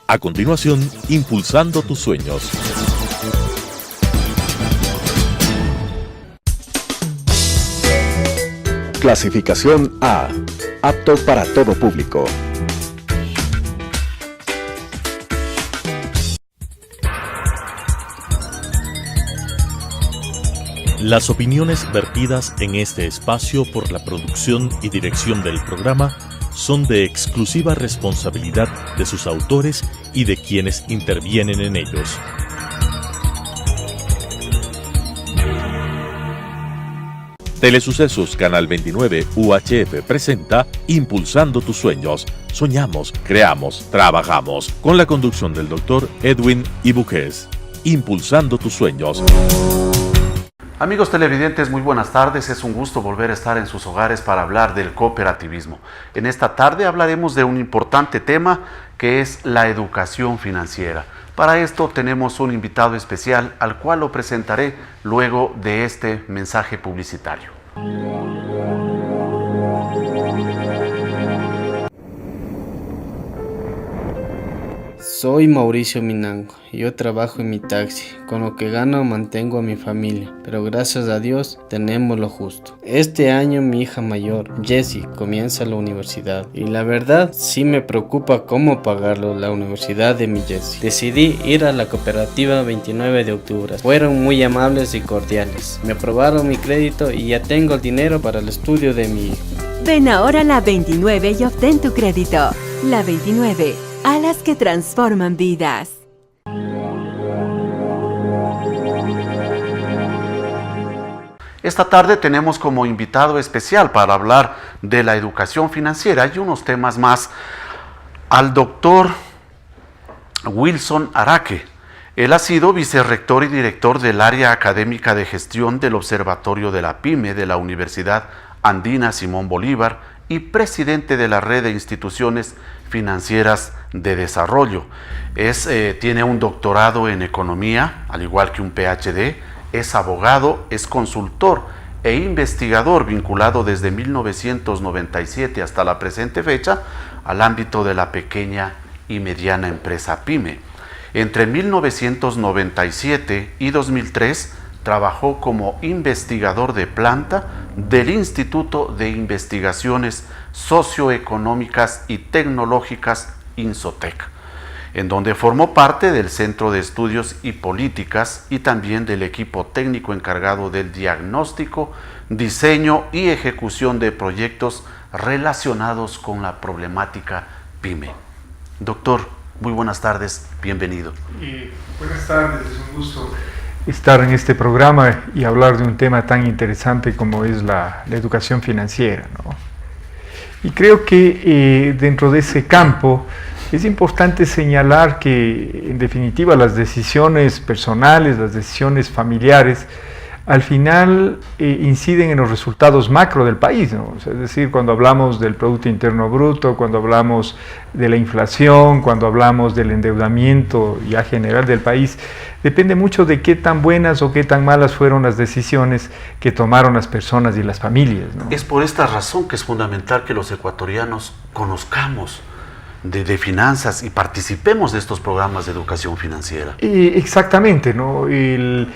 A continuación, Impulsando tus sueños. Clasificación A. Apto para todo público. Las opiniones vertidas en este espacio por la producción y dirección del programa son de exclusiva responsabilidad de sus autores y de quienes intervienen en ellos. Telesucesos Canal 29 UHF presenta Impulsando tus sueños. Soñamos, creamos, trabajamos. Con la conducción del Dr. Edwin Ibuques. Impulsando tus sueños. Amigos televidentes, muy buenas tardes. Es un gusto volver a estar en sus hogares para hablar del cooperativismo. En esta tarde hablaremos de un importante tema que es la educación financiera. Para esto tenemos un invitado especial al cual lo presentaré luego de este mensaje publicitario. Soy Mauricio Minango. Yo trabajo en mi taxi. Con lo que gano mantengo a mi familia, pero gracias a Dios tenemos lo justo. Este año mi hija mayor, Jessie, comienza la universidad y la verdad sí me preocupa cómo pagarlo la universidad de mi Jessie. Decidí ir a la cooperativa 29 de octubre. Fueron muy amables y cordiales. Me aprobaron mi crédito y ya tengo el dinero para el estudio de mi hijo. Ven ahora a la 29 y obtén tu crédito. La 29. Alas que transforman vidas. Esta tarde tenemos como invitado especial para hablar de la educación financiera y unos temas más al doctor Wilson Araque. Él ha sido vicerrector y director del área académica de gestión del Observatorio de la PYME de la Universidad Andina Simón Bolívar y presidente de la red de instituciones financieras de desarrollo. Tiene un doctorado en economía, al igual que un PhD, es abogado, es consultor e investigador vinculado desde 1997 hasta la presente fecha al ámbito de la pequeña y mediana empresa PYME. Entre 1997 y 2003 trabajó como investigador de planta del Instituto de Investigaciones Socioeconómicas y Tecnológicas INSOTEC, en donde formó parte del Centro de Estudios y Políticas y también del equipo técnico encargado del diagnóstico, diseño y ejecución de proyectos relacionados con la problemática PYME. Doctor, muy buenas tardes, bienvenido. Buenas tardes, es un gusto estar en este programa y hablar de un tema tan interesante como es la educación financiera, ¿no? Y creo que dentro de ese campo es importante señalar que, en definitiva, las decisiones personales, las decisiones familiares, al final inciden en los resultados macro del país, ¿no? O sea, es decir, cuando hablamos del Producto Interno Bruto, cuando hablamos de la inflación, cuando hablamos del endeudamiento ya general del país, depende mucho de qué tan buenas o qué tan malas fueron las decisiones que tomaron las personas y las familias, ¿no? Es por esta razón que es fundamental que los ecuatorianos conozcamos de finanzas y participemos de estos programas de educación financiera. Exactamente, ¿no? El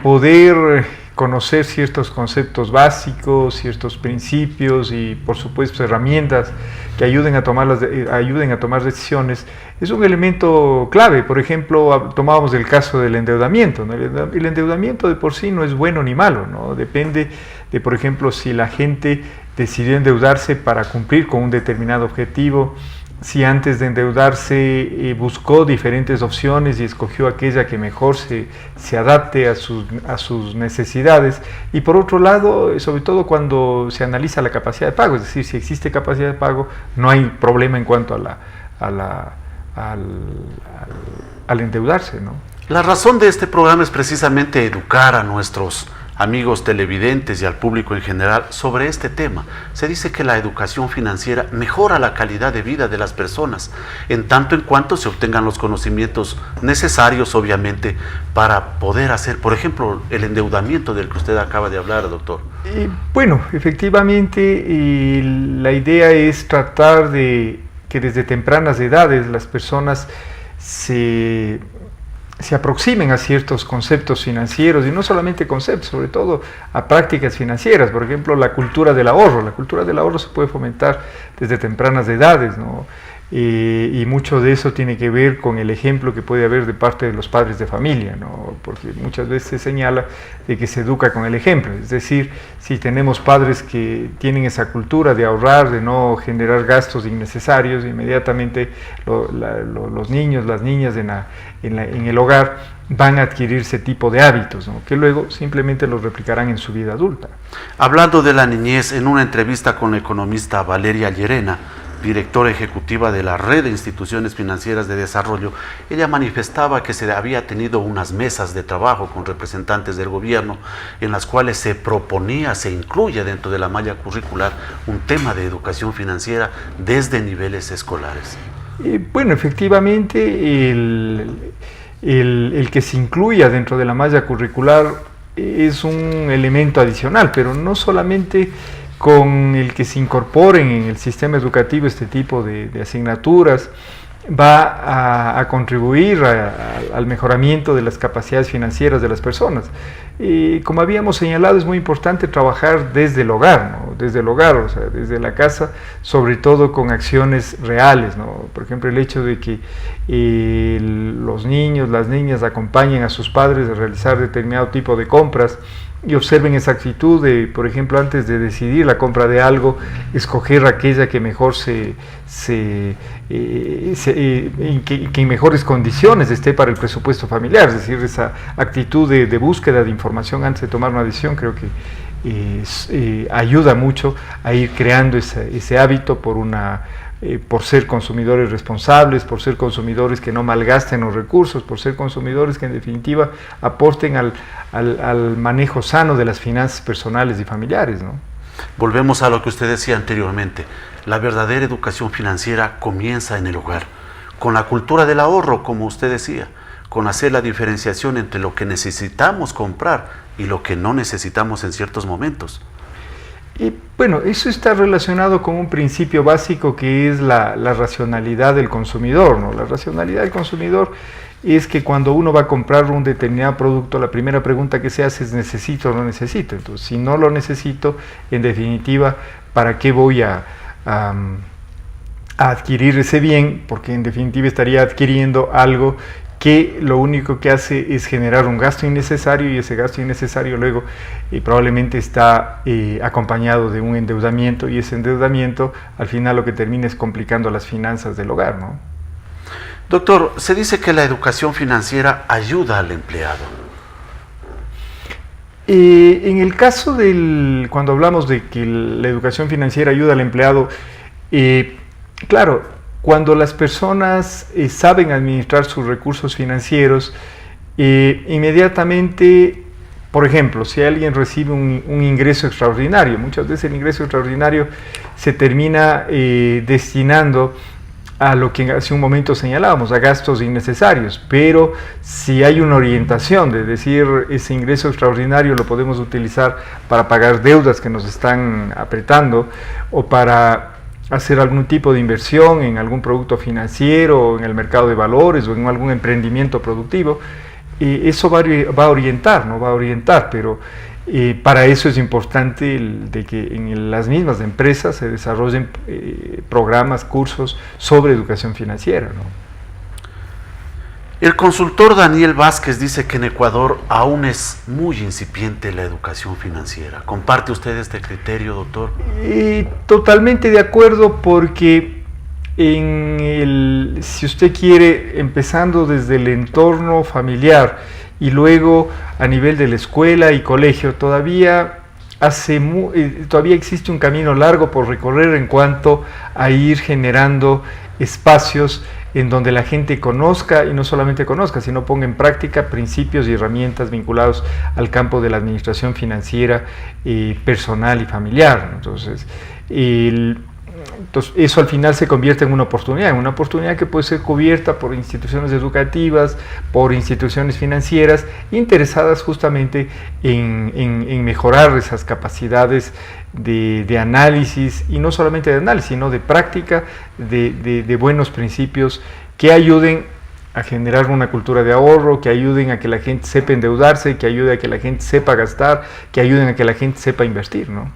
poder conocer ciertos conceptos básicos, ciertos principios y, por supuesto, herramientas que ayuden a tomar decisiones, es un elemento clave. Por ejemplo, tomábamos el caso del endeudamiento, ¿no? El endeudamiento de por sí no es bueno ni malo, ¿no? Depende de, por ejemplo, si la gente decidió endeudarse para cumplir con un determinado objetivo, si antes de endeudarse buscó diferentes opciones y escogió aquella que mejor se adapte a sus necesidades, y por otro lado, sobre todo cuando se analiza la capacidad de pago, es decir, si existe capacidad de pago, no hay problema en cuanto al endeudarse, ¿no? La razón de este programa es precisamente educar a nuestros amigos televidentes y al público en general sobre este tema. Se dice que la educación financiera mejora la calidad de vida de las personas, en tanto en cuanto se obtengan los conocimientos necesarios, obviamente, para poder hacer, por ejemplo, el endeudamiento del que usted acaba de hablar, doctor. Bueno, efectivamente, la idea es tratar de que desde tempranas edades las personas se aproximen a ciertos conceptos financieros, y no solamente conceptos, sobre todo a prácticas financieras. Por ejemplo, la cultura del ahorro. La cultura del ahorro se puede fomentar desde tempranas edades, ¿no? Y mucho de eso tiene que ver con el ejemplo que puede haber de parte de los padres de familia, ¿no? Porque muchas veces se señala de que se educa con el ejemplo. Es decir, si tenemos padres que tienen esa cultura de ahorrar, de no generar gastos innecesarios, inmediatamente los niños, las niñas en el hogar van a adquirir ese tipo de hábitos, ¿no? Que luego simplemente los replicarán en su vida adulta. Hablando de la niñez, en una entrevista con la economista Valeria Llerena, directora ejecutiva de la Red de Instituciones Financieras de Desarrollo, ella manifestaba que se había tenido unas mesas de trabajo con representantes del gobierno en las cuales se proponía, se incluye dentro de la malla curricular un tema de educación financiera desde niveles escolares. Bueno, efectivamente, el que se incluya dentro de la malla curricular es un elemento adicional, pero no solamente con el que se incorporen en el sistema educativo este tipo de asignaturas va a contribuir al mejoramiento de las capacidades financieras de las personas. Y como habíamos señalado, es muy importante trabajar desde el hogar, ¿no? Desde el hogar, o sea, desde la casa, sobre todo con acciones reales, ¿no? Por ejemplo, el hecho de que los niños, las niñas acompañen a sus padres a realizar determinado tipo de compras y observen esa actitud de, por ejemplo, antes de decidir la compra de algo, escoger aquella que mejor que en mejores condiciones esté para el presupuesto familiar. Es decir, esa actitud de búsqueda de información antes de tomar una decisión creo que ayuda mucho a ir creando ese hábito por ser consumidores responsables, por ser consumidores que no malgasten los recursos, por ser consumidores que en definitiva aporten al manejo sano de las finanzas personales y familiares, ¿no? Volvemos a lo que usted decía anteriormente. La verdadera educación financiera comienza en el hogar, con la cultura del ahorro, como usted decía, con hacer la diferenciación entre lo que necesitamos comprar y lo que no necesitamos en ciertos momentos. Y bueno, eso está relacionado con un principio básico que es la racionalidad del consumidor, ¿no? La racionalidad del consumidor es que cuando uno va a comprar un determinado producto, la primera pregunta que se hace es ¿necesito o no necesito? Entonces, si no lo necesito, en definitiva, ¿para qué voy a adquirir ese bien? Porque en definitiva estaría adquiriendo algo que lo único que hace es generar un gasto innecesario, y ese gasto innecesario luego probablemente está acompañado de un endeudamiento, y ese endeudamiento al final lo que termina es complicando las finanzas del hogar, ¿no? Doctor, se dice que la educación financiera ayuda al empleado. En el caso cuando hablamos de que la educación financiera ayuda al empleado, claro, cuando las personas saben administrar sus recursos financieros, inmediatamente, por ejemplo, si alguien recibe un ingreso extraordinario, muchas veces el ingreso extraordinario se termina destinando a lo que hace un momento señalábamos, a gastos innecesarios, pero si hay una orientación de decir ese ingreso extraordinario lo podemos utilizar para pagar deudas que nos están apretando, o para hacer algún tipo de inversión en algún producto financiero, en el mercado de valores o en algún emprendimiento productivo, eso va a orientar, ¿no? Va a orientar, pero para eso es importante de que en las mismas empresas se desarrollen programas, cursos sobre educación financiera, ¿no? El consultor Daniel Vázquez dice que en Ecuador aún es muy incipiente la educación financiera. ¿Comparte usted este criterio, doctor? Totalmente de acuerdo, porque si usted quiere, empezando desde el entorno familiar y luego a nivel de la escuela y colegio, todavía existe un camino largo por recorrer en cuanto a ir generando espacios en donde la gente conozca, y no solamente conozca, sino ponga en práctica principios y herramientas vinculados al campo de la administración financiera personal y familiar. Entonces, eso al final se convierte en una oportunidad que puede ser cubierta por instituciones educativas, por instituciones financieras interesadas justamente en mejorar esas capacidades de análisis, y no solamente de análisis, sino de práctica de buenos principios que ayuden a generar una cultura de ahorro, que ayuden a que la gente sepa endeudarse, que ayuden a que la gente sepa gastar, que ayuden a que la gente sepa invertir, ¿no?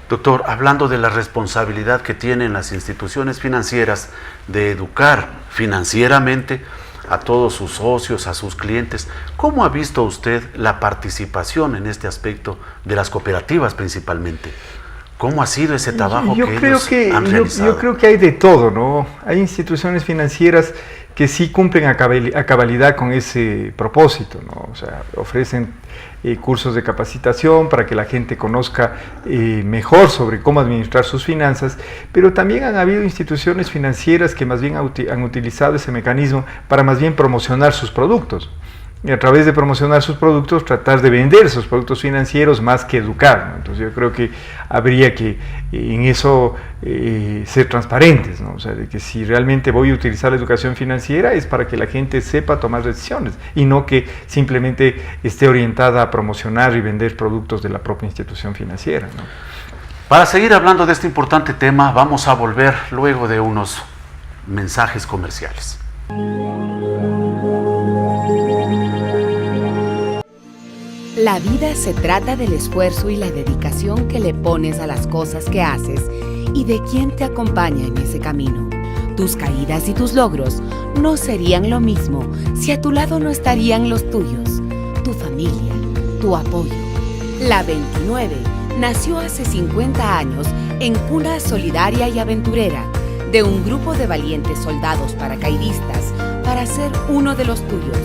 Doctor, hablando de la responsabilidad que tienen las instituciones financieras de educar financieramente a todos sus socios, a sus clientes, ¿cómo ha visto usted la participación en este aspecto de las cooperativas principalmente? ¿Cómo ha sido ese trabajo que ellos han realizado? Yo creo que hay de todo, ¿no? Hay instituciones financieras que sí cumplen a cabalidad con ese propósito, ¿no? O sea, ofrecen cursos de capacitación para que la gente conozca mejor sobre cómo administrar sus finanzas, pero también han habido instituciones financieras que más bien han utilizado ese mecanismo para más bien promocionar sus productos. Y a través de promocionar sus productos, tratar de vender sus productos financieros más que educar, ¿no? Entonces yo creo que habría que en eso ser transparentes, ¿no? O sea, de que si realmente voy a utilizar la educación financiera es para que la gente sepa tomar decisiones y no que simplemente esté orientada a promocionar y vender productos de la propia institución financiera, ¿no? Para seguir hablando de este importante tema, vamos a volver luego de unos mensajes comerciales. La vida se trata del esfuerzo y la dedicación que le pones a las cosas que haces y de quién te acompaña en ese camino. Tus caídas y tus logros no serían lo mismo si a tu lado no estarían los tuyos, tu familia, tu apoyo. La 29 nació hace 50 años en cuna solidaria y aventurera de un grupo de valientes soldados paracaidistas para ser uno de los tuyos,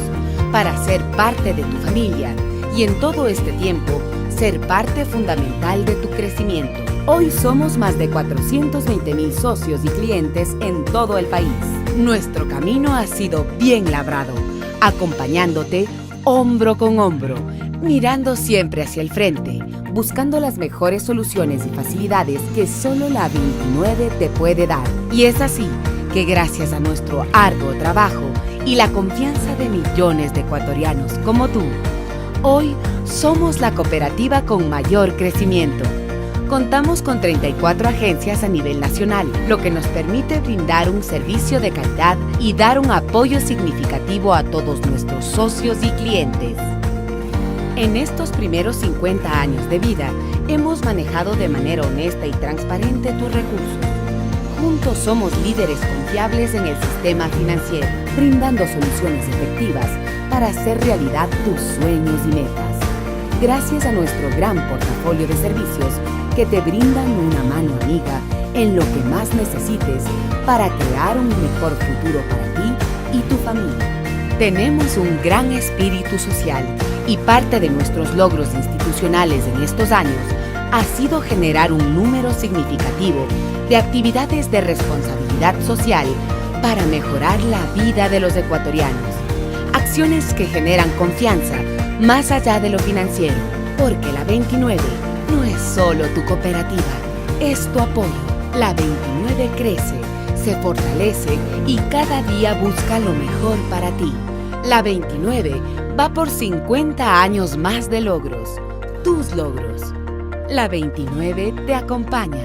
para ser parte de tu familia y en todo este tiempo ser parte fundamental de tu crecimiento. Hoy somos más de 420,000 socios y clientes en todo el país. Nuestro camino ha sido bien labrado, acompañándote hombro con hombro, mirando siempre hacia el frente, buscando las mejores soluciones y facilidades que solo la 29 te puede dar. Y es así que gracias a nuestro arduo trabajo y la confianza de millones de ecuatorianos como tú, hoy somos la cooperativa con mayor crecimiento. Contamos con 34 agencias a nivel nacional, lo que nos permite brindar un servicio de calidad y dar un apoyo significativo a todos nuestros socios y clientes. En estos primeros 50 años de vida, hemos manejado de manera honesta y transparente tus recursos. Juntos somos líderes confiables en el sistema financiero, brindando soluciones efectivas para hacer realidad tus sueños y metas. Gracias a nuestro gran portafolio de servicios que te brindan una mano amiga en lo que más necesites para crear un mejor futuro para ti y tu familia. Tenemos un gran espíritu social y parte de nuestros logros institucionales en estos años ha sido generar un número significativo de actividades de responsabilidad social para mejorar la vida de los ecuatorianos. Acciones que generan confianza más allá de lo financiero, porque la 29 no es solo tu cooperativa, es tu apoyo. La 29 crece, se fortalece y cada día busca lo mejor para ti. La 29 va por 50 años más de logros, tus logros. La 29 te acompaña.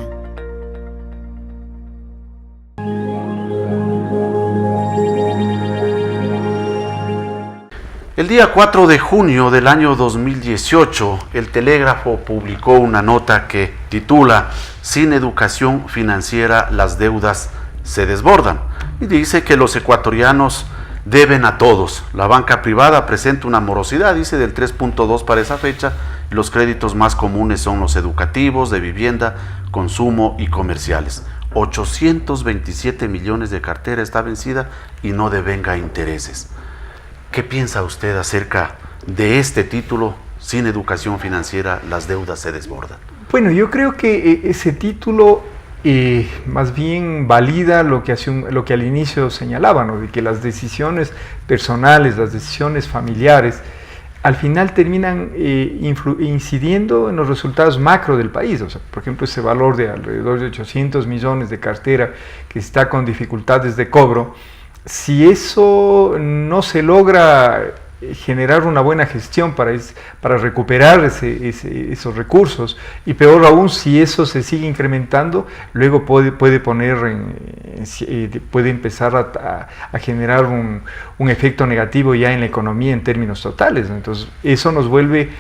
El día 4 de junio del año 2018, el Telégrafo publicó una nota que titula "Sin educación financiera, las deudas se desbordan", y dice que los ecuatorianos deben a todos. La banca privada presenta una morosidad, dice, del 3.2 para esa fecha. Los créditos más comunes son los educativos, de vivienda, consumo y comerciales. 827 millones de cartera está vencida y no devenga intereses. ¿Qué piensa usted acerca de este título? Sin educación financiera, las deudas se desbordan. Bueno, yo creo que ese título más bien valida lo que al inicio señalaba, ¿no? De que las decisiones personales, las decisiones familiares, al final terminan incidiendo en los resultados macro del país. O sea, por ejemplo, ese valor de alrededor de 800 millones de cartera que está con dificultades de cobro, si eso no se logra generar una buena gestión para recuperar esos recursos, y peor aún si eso se sigue incrementando, luego puede empezar a generar un efecto negativo ya en la economía en términos totales, ¿no? Entonces eso nos vuelve,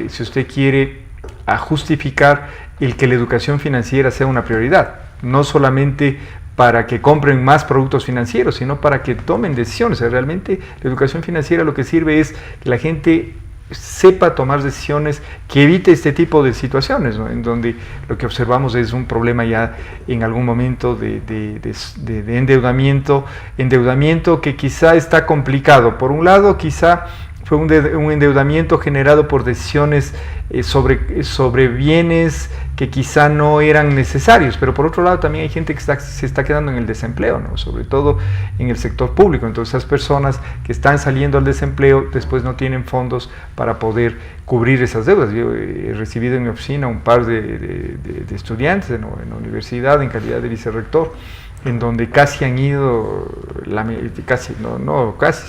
si usted quiere, a justificar el que la educación financiera sea una prioridad, no solamente para que compren más productos financieros, sino para que tomen decisiones. O sea, realmente la educación financiera lo que sirve es que la gente sepa tomar decisiones que evite este tipo de situaciones, ¿no? En donde lo que observamos es un problema ya en algún momento de endeudamiento que quizá está complicado. Por un lado, quizá fue un endeudamiento generado por decisiones sobre bienes que quizá no eran necesarios, pero por otro lado también hay gente que se está quedando en el desempleo, ¿no? Sobre todo en el sector público. Entonces esas personas que están saliendo al desempleo después no tienen fondos para poder cubrir esas deudas. Yo he recibido en mi oficina un par de estudiantes en la universidad en calidad de vicerrector, en donde casi han ido,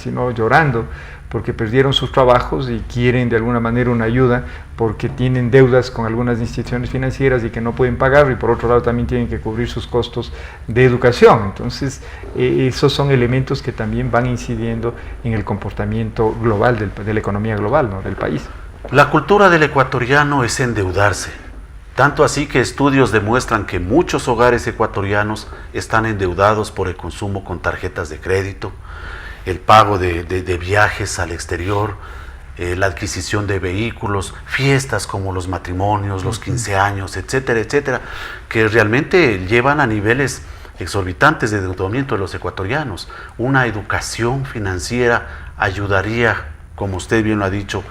sino llorando, porque perdieron sus trabajos y quieren de alguna manera una ayuda porque tienen deudas con algunas instituciones financieras y que no pueden pagar, y por otro lado también tienen que cubrir sus costos de educación. Entonces esos son elementos que también van incidiendo en el comportamiento global de la economía global, ¿no? Del país. La cultura del ecuatoriano es endeudarse, tanto así que estudios demuestran que muchos hogares ecuatorianos están endeudados por el consumo con tarjetas de crédito, el pago de viajes al exterior, la adquisición de vehículos, fiestas como los matrimonios, los 15 años, etcétera, etcétera, que realmente llevan a niveles exorbitantes de endeudamiento de los ecuatorianos. Una educación financiera ayudaría, como usted bien lo ha dicho,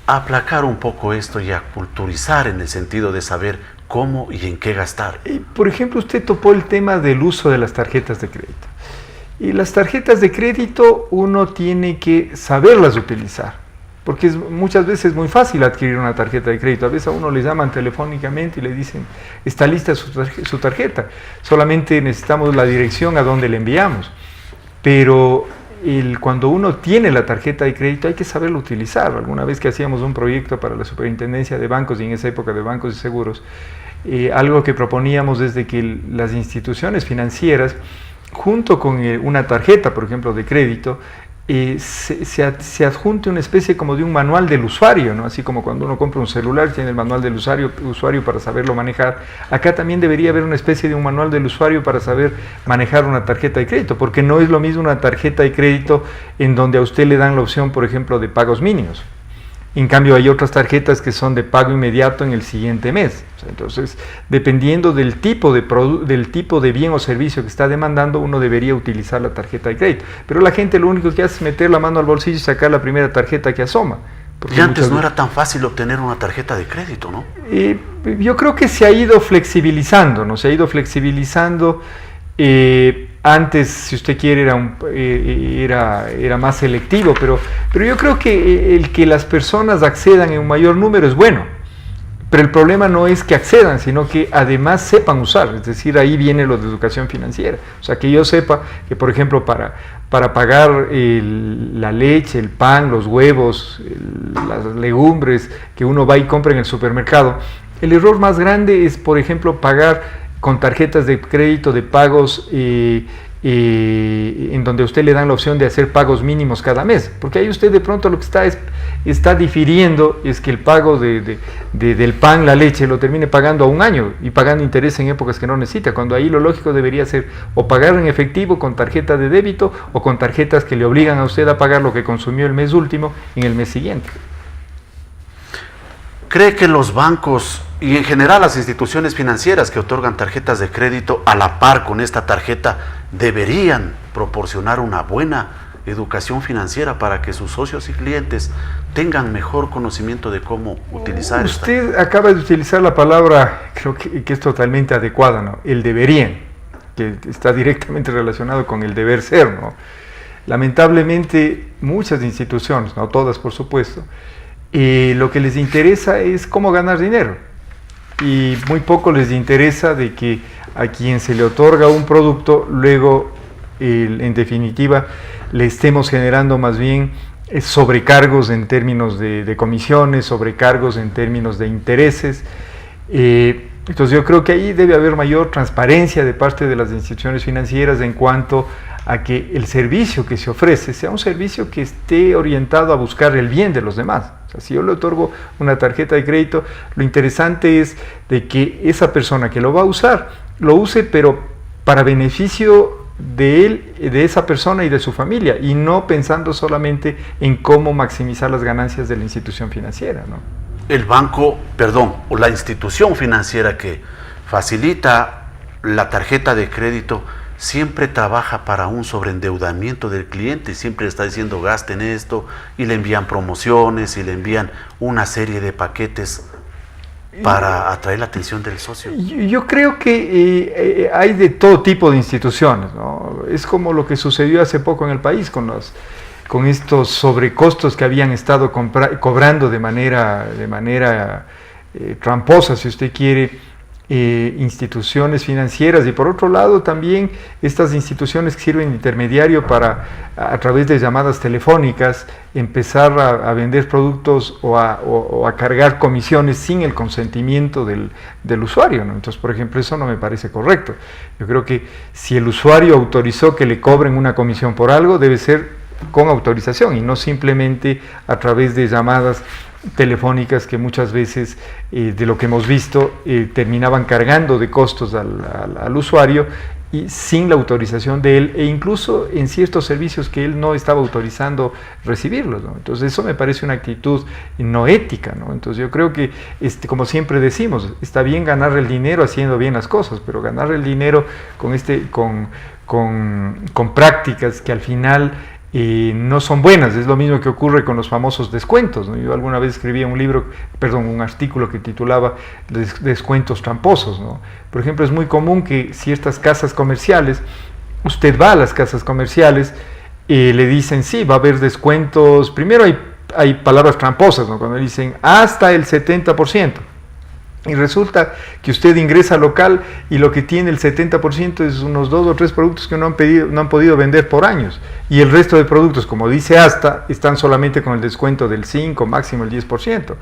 a aplacar un poco esto y a culturizar en el sentido de saber cómo y en qué gastar. Por ejemplo, usted topó el tema del uso de las tarjetas de crédito. Y las tarjetas de crédito uno tiene que saberlas utilizar, porque muchas veces es muy fácil adquirir una tarjeta de crédito. A veces a uno le llaman telefónicamente y le dicen, está lista su tarjeta, solamente necesitamos la dirección a donde le enviamos. Pero cuando uno tiene la tarjeta de crédito hay que saberlo utilizar. Alguna vez que hacíamos un proyecto para la Superintendencia de Bancos, y en esa época de bancos y seguros, algo que proponíamos es de que las instituciones financieras, junto con una tarjeta, por ejemplo, de crédito, se adjunte una especie como de un manual del usuario, ¿no? Así como cuando uno compra un celular, tiene el manual del usuario para saberlo manejar. Acá también debería haber una especie de un manual del usuario para saber manejar una tarjeta de crédito, porque no es lo mismo una tarjeta de crédito en donde a usted le dan la opción, por ejemplo, de pagos mínimos. En cambio hay otras tarjetas que son de pago inmediato en el siguiente mes. Entonces, dependiendo del tipo de bien o servicio que está demandando, uno debería utilizar la tarjeta de crédito. Pero la gente lo único que hace es meter la mano al bolsillo y sacar la primera tarjeta que asoma. Y antes no era tan fácil obtener una tarjeta de crédito, ¿no? Yo creo que se ha ido flexibilizando, ¿no? Se ha ido flexibilizando. Antes, si usted quiere, era más selectivo, pero yo creo que el que las personas accedan en un mayor número es bueno. Pero el problema no es que accedan, sino que además sepan usar. Es decir, ahí viene lo de educación financiera. O sea, que yo sepa que, por ejemplo, para pagar la leche, el pan, los huevos, las legumbres que uno va y compra en el supermercado, el error más grande es, por ejemplo, pagar con tarjetas de crédito de pagos en donde a usted le dan la opción de hacer pagos mínimos cada mes, porque ahí usted de pronto lo que está difiriendo es que el pago del pan, la leche, lo termine pagando a un año y pagando interés en épocas que no necesita, cuando ahí lo lógico debería ser o pagar en efectivo con tarjeta de débito o con tarjetas que le obligan a usted a pagar lo que consumió el mes último en el mes siguiente. ¿Cree que los bancos y en general las instituciones financieras que otorgan tarjetas de crédito a la par con esta tarjeta deberían proporcionar una buena educación financiera para que sus socios y clientes tengan mejor conocimiento de cómo utilizar esta? Usted acaba de utilizar la palabra, creo que es totalmente adecuada, ¿no? El deberían, que está directamente relacionado con el deber ser, ¿no? Lamentablemente muchas instituciones, no todas por supuesto, lo que les interesa es cómo ganar dinero, y muy poco les interesa de que a quien se le otorga un producto luego en definitiva le estemos generando más bien sobrecargos en términos de comisiones, sobrecargos en términos de intereses. Entonces yo creo que ahí debe haber mayor transparencia de parte de las instituciones financieras en cuanto a que el servicio que se ofrece sea un servicio que esté orientado a buscar el bien de los demás. O sea, si yo le otorgo una tarjeta de crédito, lo interesante es de que esa persona que lo va a usar, lo use pero para beneficio de él, de esa persona y de su familia, y no pensando solamente en cómo maximizar las ganancias de la institución financiera, ¿no? El banco, perdón, o la institución financiera que facilita la tarjeta de crédito siempre trabaja para un sobreendeudamiento del cliente, siempre está diciendo gasten esto, y le envían promociones y le envían una serie de paquetes para atraer la atención del socio. Yo creo que hay de todo tipo de instituciones, ¿no? Es como lo que sucedió hace poco en el país con estos sobrecostos que habían estado cobrando de manera tramposa, si usted quiere, instituciones financieras, y por otro lado también estas instituciones que sirven de intermediario para, a través de llamadas telefónicas, empezar a vender productos o a cargar comisiones sin el consentimiento del usuario, ¿no? Entonces, por ejemplo, eso no me parece correcto. Yo creo que si el usuario autorizó que le cobren una comisión por algo, debe ser con autorización y no simplemente a través de llamadas telefónicas que muchas veces, de lo que hemos visto, terminaban cargando de costos al usuario y sin la autorización de él, e incluso en ciertos servicios que él no estaba autorizando recibirlos, ¿no? Entonces eso me parece una actitud no ética, ¿no? Entonces yo creo que, como siempre decimos, está bien ganar el dinero haciendo bien las cosas, pero ganar el dinero con prácticas que al final no son buenas. Es lo mismo que ocurre con los famosos descuentos, ¿no? Yo alguna vez escribí un artículo que titulaba descuentos tramposos, ¿no? Por ejemplo, es muy común que ciertas casas comerciales, usted va a las casas comerciales y le dicen, sí, va a haber descuentos. Primero hay palabras tramposas, ¿no? Cuando dicen hasta el 70%. Y resulta que usted ingresa al local y lo que tiene el 70% es unos 2 o 3 productos que no han podido vender por años. Y el resto de productos, como dice hasta, están solamente con el descuento del 5, máximo el 10%.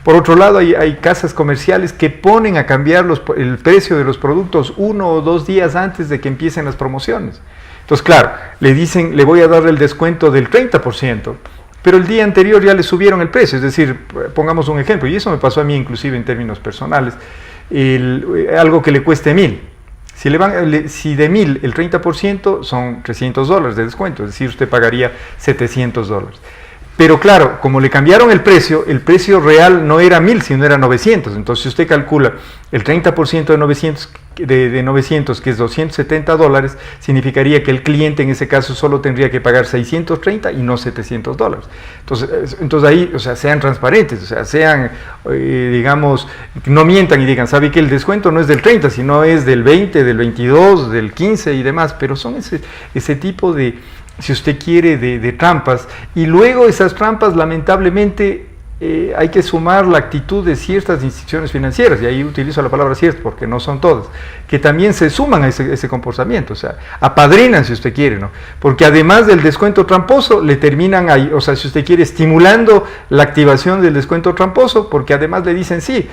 Por otro lado, hay casas comerciales que ponen a cambiar el precio de los productos 1 o 2 días antes de que empiecen las promociones. Entonces, claro, le dicen, le voy a dar el descuento del 30%. Pero el día anterior ya le subieron el precio, es decir, pongamos un ejemplo, y eso me pasó a mí inclusive en términos personales, algo que le cueste $1,000. Si de 1,000 el 30% son $300 de descuento, es decir, usted pagaría $700. Pero claro, como le cambiaron el precio real no era 1,000, sino era 900. Entonces, si usted calcula el 30% de 900, que es $270, significaría que el cliente en ese caso solo tendría que pagar 630 y no $700. Entonces ahí, o sea, sean transparentes, o sea, sean, digamos, no mientan y digan, ¿sabe que el descuento no es del 30, sino es del 20, del 22, del 15 y demás? Pero son ese tipo de, si usted quiere, de trampas, y luego esas trampas lamentablemente hay que sumar la actitud de ciertas instituciones financieras, y ahí utilizo la palabra ciertas porque no son todas, que también se suman a ese comportamiento, o sea, apadrinan si usted quiere, ¿no? Porque además del descuento tramposo, le terminan ahí, o sea, si usted quiere, estimulando la activación del descuento tramposo, porque además le dicen, sí,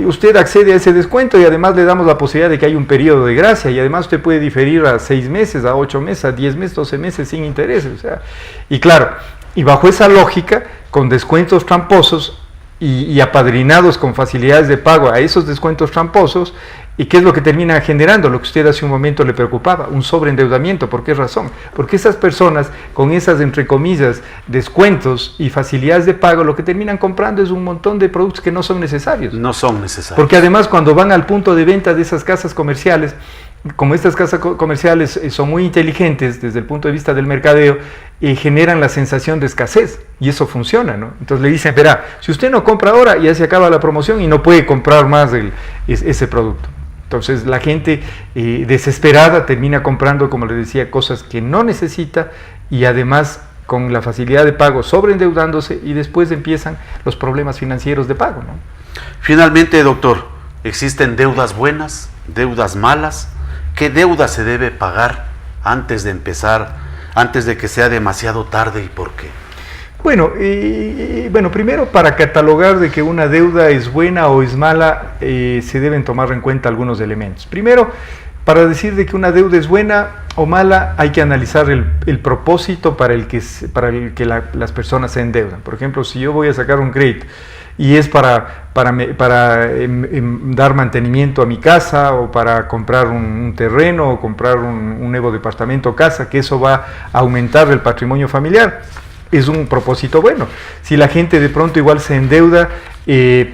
usted accede a ese descuento y además le damos la posibilidad de que hay un periodo de gracia, y además usted puede diferir a 6 meses, a 8 meses, a 10 meses, 12 meses sin intereses, o sea, y claro, y bajo esa lógica, con descuentos tramposos y apadrinados con facilidades de pago a esos descuentos tramposos, ¿y qué es lo que termina generando? Lo que usted hace un momento le preocupaba, un sobreendeudamiento. ¿Por qué razón? Porque esas personas con esas, entre comillas, descuentos y facilidades de pago, lo que terminan comprando es un montón de productos que no son necesarios. No son necesarios. Porque además cuando van al punto de venta de esas casas comerciales, como estas casas comerciales son muy inteligentes desde el punto de vista del mercadeo, generan la sensación de escasez, y eso funciona, ¿no? Entonces le dicen, verá, si usted no compra ahora, ya se acaba la promoción y no puede comprar más ese producto. Entonces la gente desesperada termina comprando, como le decía, cosas que no necesita, y además con la facilidad de pago sobreendeudándose, y después empiezan los problemas financieros de pago, ¿no? Finalmente, doctor, ¿existen deudas buenas, deudas malas? ¿Qué deuda se debe pagar antes de empezar, antes de que sea demasiado tarde, y por qué? Bueno, primero, para catalogar de que una deuda es buena o es mala, se deben tomar en cuenta algunos elementos. Primero, para decir de que una deuda es buena o mala, hay que analizar el propósito para el que las personas se endeudan. Por ejemplo, si yo voy a sacar un crédito y es para dar mantenimiento a mi casa, o para comprar un terreno, o comprar un nuevo departamento o casa, que eso va a aumentar el patrimonio familiar, es un propósito bueno. Si la gente de pronto igual se endeuda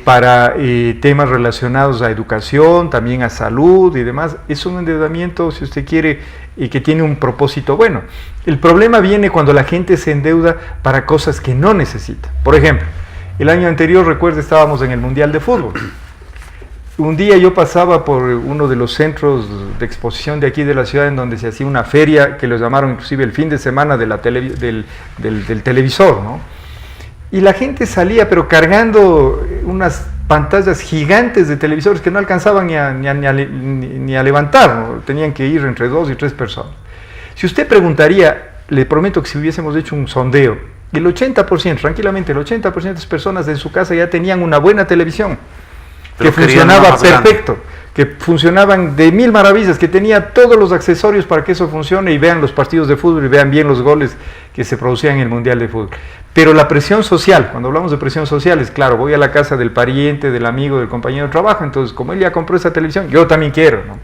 para temas relacionados a educación, también a salud y demás, es un endeudamiento, si usted quiere, que tiene un propósito bueno. El problema viene cuando la gente se endeuda para cosas que no necesita. Por ejemplo, el año anterior, recuerdo, estábamos en el Mundial de Fútbol. Un día yo pasaba por uno de los centros de exposición de aquí de la ciudad, en donde se hacía una feria, que los llamaron inclusive el fin de semana de del televisor, ¿no? Y la gente salía, pero cargando unas pantallas gigantes de televisores que no alcanzaban ni a levantar, ¿no? Tenían que ir entre 2 y 3 personas. Si usted preguntaría, le prometo que si hubiésemos hecho un sondeo, el 80%, tranquilamente, el 80% de las personas en su casa ya tenían una buena televisión, que funcionaba perfecto, que funcionaban de mil maravillas, que tenía todos los accesorios para que eso funcione, y vean los partidos de fútbol y vean bien los goles que se producían en el Mundial de Fútbol. Pero la presión social, cuando hablamos de presión social, es claro, voy a la casa del pariente, del amigo, del compañero de trabajo, entonces como él ya compró esa televisión, yo también quiero, ¿no?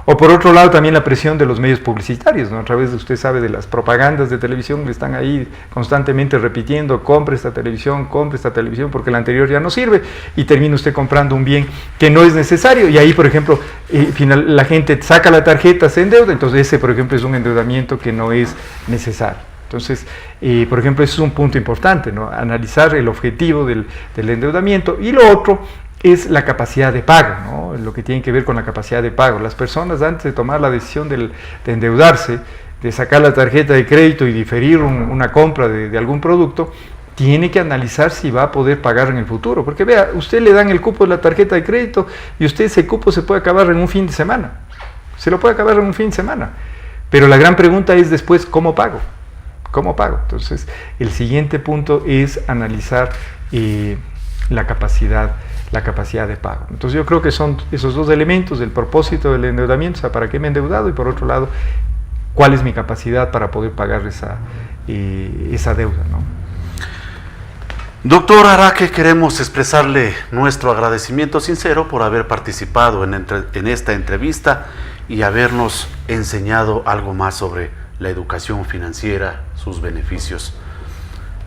O por otro lado también la presión de los medios publicitarios, ¿no? A través de, usted sabe, de las propagandas de televisión que están ahí constantemente repitiendo, compre esta televisión, porque la anterior ya no sirve, y termina usted comprando un bien que no es necesario, y ahí, por ejemplo, la gente saca la tarjeta, se endeuda, entonces ese, por ejemplo, es un endeudamiento que no es necesario. Entonces, por ejemplo, eso es un punto importante, ¿no? Analizar el objetivo del endeudamiento. Y lo otro es la capacidad de pago, ¿no? Lo que tiene que ver con la capacidad de pago. Las personas, antes de tomar la decisión de endeudarse, de sacar la tarjeta de crédito y diferir una compra de algún producto, tiene que analizar si va a poder pagar en el futuro. Porque vea, usted le dan el cupo de la tarjeta de crédito y usted ese cupo se puede acabar en un fin de semana. Se lo puede acabar en un fin de semana. Pero la gran pregunta es después, ¿cómo pago? ¿Cómo pago? Entonces, el siguiente punto es analizar la capacidad de pago. Entonces yo creo que son esos dos elementos, el propósito del endeudamiento, o sea, ¿para qué me he endeudado? Y por otro lado, ¿cuál es mi capacidad para poder pagar esa deuda, ¿no? Doctor Araque, queremos expresarle nuestro agradecimiento sincero por haber participado en esta entrevista y habernos enseñado algo más sobre la educación financiera, sus beneficios.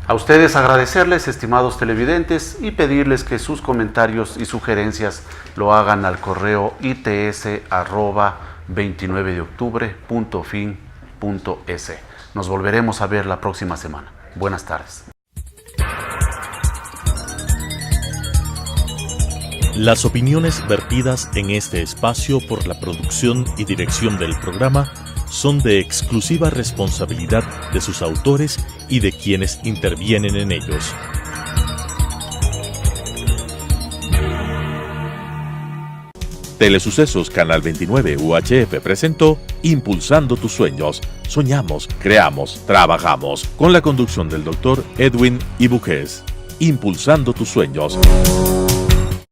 A ustedes agradecerles, estimados televidentes, y pedirles que sus comentarios y sugerencias lo hagan al correo its@29deoctubre.fin.es. Nos volveremos a ver la próxima semana. Buenas tardes. Las opiniones vertidas en este espacio por la producción y dirección del programa son de exclusiva responsabilidad de sus autores y de quienes intervienen en ellos. Telesucesos Canal 29 UHF presentó Impulsando tus sueños. Soñamos, creamos, trabajamos. Con la conducción del Dr. Edwin Ibujés. Impulsando tus sueños.